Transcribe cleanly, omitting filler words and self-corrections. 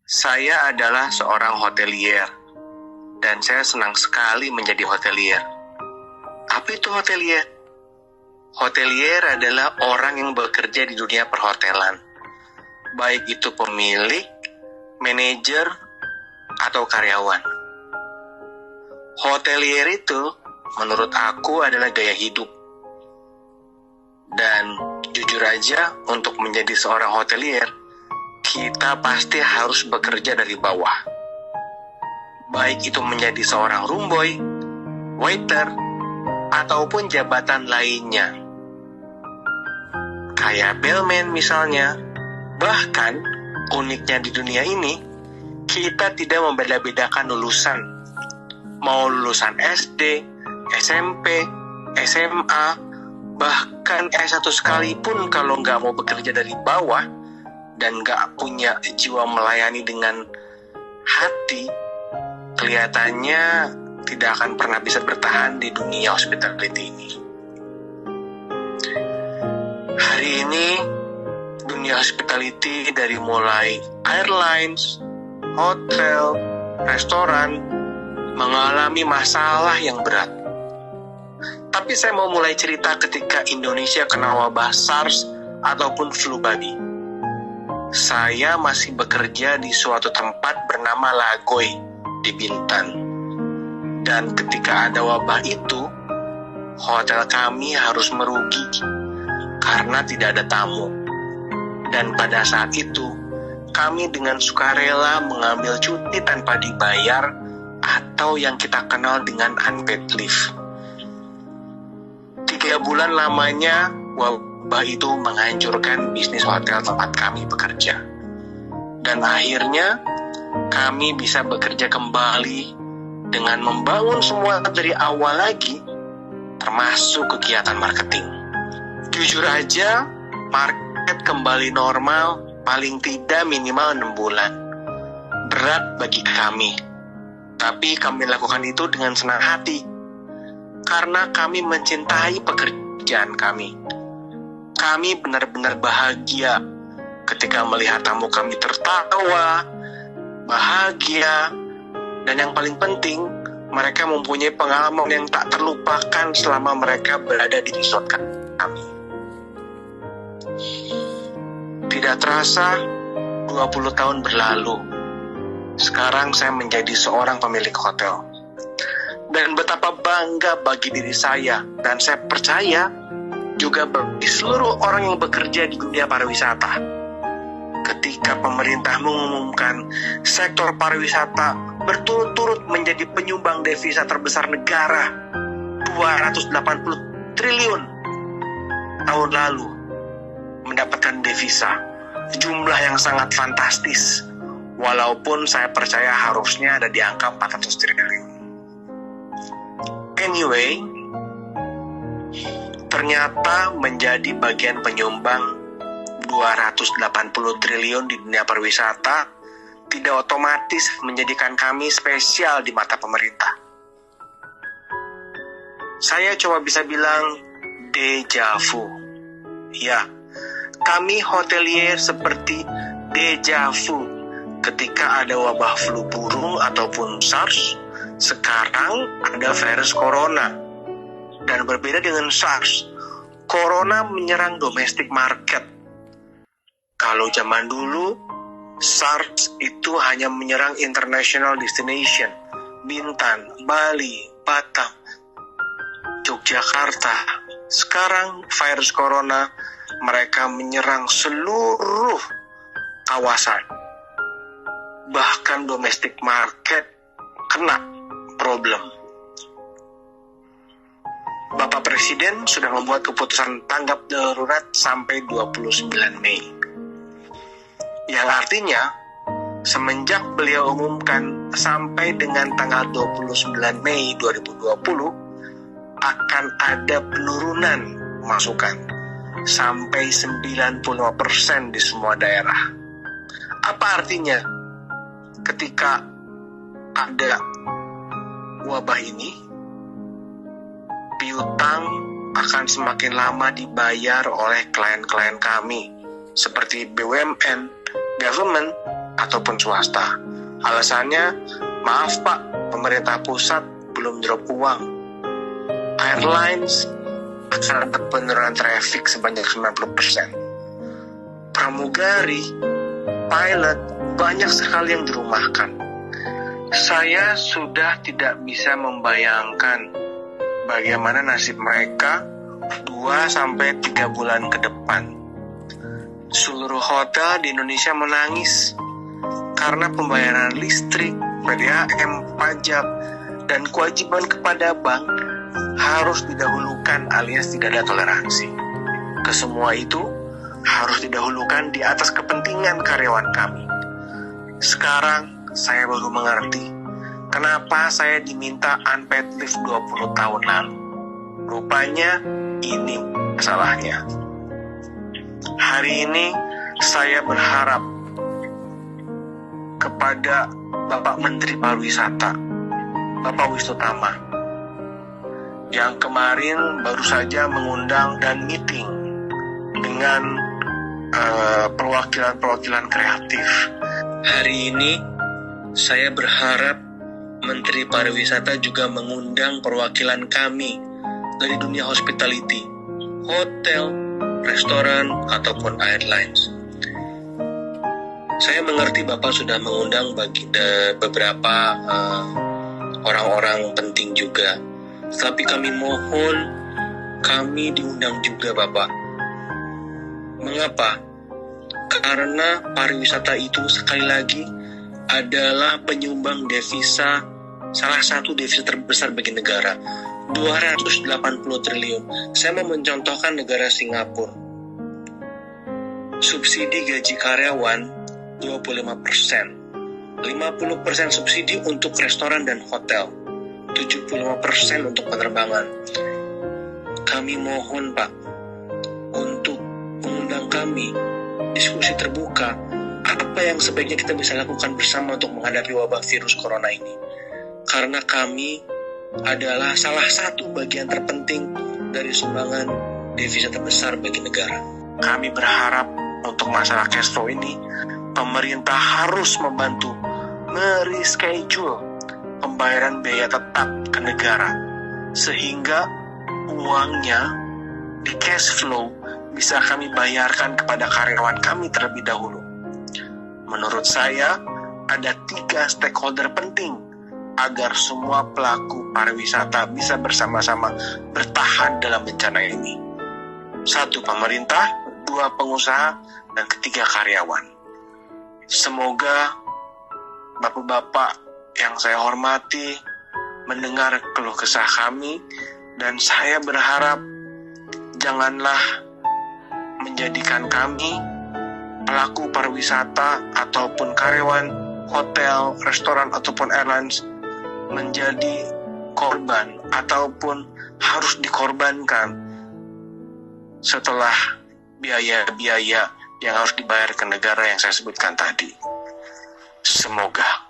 Saya adalah seorang hotelier, dan saya senang sekali menjadi hotelier. Apa itu hotelier? Hotelier adalah orang yang bekerja di dunia perhotelan, baik itu pemilik, manajer, atau karyawan. Hotelier itu, menurut aku, adalah gaya hidup. Dan jujur aja, untuk menjadi seorang hotelier, kita pasti harus bekerja dari bawah. Baik itu menjadi seorang room boy, waiter, ataupun jabatan lainnya. Kayak bellman misalnya. Bahkan, uniknya di dunia ini, kita tidak membeda-bedakan lulusan. Mau lulusan SD, SMP, SMA, bahkan S1 sekalipun kalau nggak mau bekerja dari bawah dan nggak punya jiwa melayani dengan hati, kelihatannya tidak akan pernah bisa bertahan di dunia hospitality ini. Hari ini, dunia hospitality dari mulai airlines, hotel, restoran, mengalami masalah yang berat. Tapi saya mau mulai cerita ketika Indonesia kena wabah SARS ataupun flu babi. Saya masih bekerja di suatu tempat bernama Lagoy di Bintan. Dan ketika ada wabah itu, hotel kami harus merugi karena tidak ada tamu. Dan pada saat itu, kami dengan sukarela mengambil cuti tanpa dibayar atau yang kita kenal dengan unpaid leave. 3 bulan lamanya, wabah itu menghancurkan bisnis hotel tempat kami bekerja. Dan akhirnya, kami bisa bekerja kembali dengan membangun semua dari awal lagi, termasuk kegiatan marketing. Jujur aja, market kembali normal paling tidak minimal 6 bulan. Berat bagi kami. Tapi kami lakukan itu dengan senang hati. Karena kami mencintai pekerjaan kami. Kami benar-benar bahagia ketika melihat tamu kami tertawa, bahagia, dan yang paling penting, mereka mempunyai pengalaman yang tak terlupakan selama mereka berada di resort kami. Tidak terasa, 20 tahun berlalu. Sekarang saya menjadi seorang pemilik hotel. Dan betapa bangga bagi diri saya, dan saya percaya juga bagi seluruh orang yang bekerja di dunia pariwisata. Ketika pemerintah mengumumkan sektor pariwisata berturut-turut menjadi penyumbang devisa terbesar negara, 280 triliun tahun lalu mendapatkan devisa, jumlah yang sangat fantastis. Walaupun saya percaya harusnya ada di angka 400 triliun. Anyway, ternyata menjadi bagian penyumbang 280 triliun di dunia pariwisata tidak otomatis menjadikan kami spesial di mata pemerintah. Saya coba bisa bilang deja vu. Ya, kami hotelier seperti deja vu ketika ada wabah flu burung ataupun SARS. Sekarang ada virus corona. Dan berbeda dengan SARS, corona menyerang domestic market. Kalau zaman dulu, SARS itu hanya menyerang international destination, Bintan, Bali, Batam, Yogyakarta. Sekarang virus corona, mereka menyerang seluruh kawasan. Bahkan domestic market kena problem. Bapak Presiden sudah membuat keputusan tanggap darurat sampai 29 Mei. Yang artinya, semenjak beliau umumkan sampai dengan tanggal 29 Mei 2020, akan ada penurunan masukan sampai 95% di semua daerah. Apa artinya? Ketika ada wabah ini, piutang akan semakin lama dibayar oleh klien-klien kami, seperti BUMN, government, ataupun swasta. Alasannya, maaf Pak, pemerintah pusat belum drop uang. Airlines akan ada penurunan traffic sebanyak 90%. Pramugari, pilot, banyak sekali yang dirumahkan. Saya sudah tidak bisa membayangkan bagaimana nasib mereka 2-3 bulan ke depan. Seluruh hotel di Indonesia menangis karena pembayaran listrik, PDAM, pajak, dan kewajiban kepada bank harus didahulukan alias tidak ada toleransi. Kesemua itu harus didahulukan di atas kepentingan karyawan kami. Sekarang saya baru mengerti kenapa saya diminta unpaid leave 20 tahun lalu. Rupanya ini masalahnya. Hari ini saya berharap kepada Bapak Menteri Pariwisata, Bapak Wisnu Tama, yang kemarin baru saja mengundang dan meeting dengan perwakilan-perwakilan kreatif. Hari ini saya berharap Menteri Pariwisata juga mengundang perwakilan kami dari dunia hospitality, hotel, restoran, ataupun airlines. Saya mengerti Bapak sudah mengundang beberapa orang-orang penting juga. Tapi kami mohon, kami diundang juga Bapak. Mengapa? Karena pariwisata itu sekali lagi adalah penyumbang devisa, salah satu devisa terbesar bagi negara, 280 triliun. Saya mau mencontohkan negara Singapura. Subsidi gaji karyawan 25%, 50% subsidi untuk restoran dan hotel, 75% untuk penerbangan. Kami mohon Pak, untuk mengundang kami, diskusi terbuka, apa yang sebaiknya kita bisa lakukan bersama untuk menghadapi wabah virus corona ini. Karena kami adalah salah satu bagian terpenting dari sumbangan devisa terbesar bagi negara. Kami berharap untuk masalah cash flow ini, pemerintah harus membantu mereschedule pembayaran biaya tetap ke negara, sehingga uangnya di cash flow bisa kami bayarkan kepada karyawan kami terlebih dahulu. Menurut saya, ada 3 stakeholder penting agar semua pelaku pariwisata bisa bersama-sama bertahan dalam bencana ini. 1, pemerintah, 2, pengusaha, dan 3, karyawan. Semoga Bapak-Bapak yang saya hormati mendengar keluh kesah kami, dan saya berharap janganlah menjadikan kami pelaku pariwisata ataupun karyawan hotel, restoran, ataupun airlines menjadi korban ataupun harus dikorbankan setelah biaya-biaya yang harus dibayar ke negara yang saya sebutkan tadi. Semoga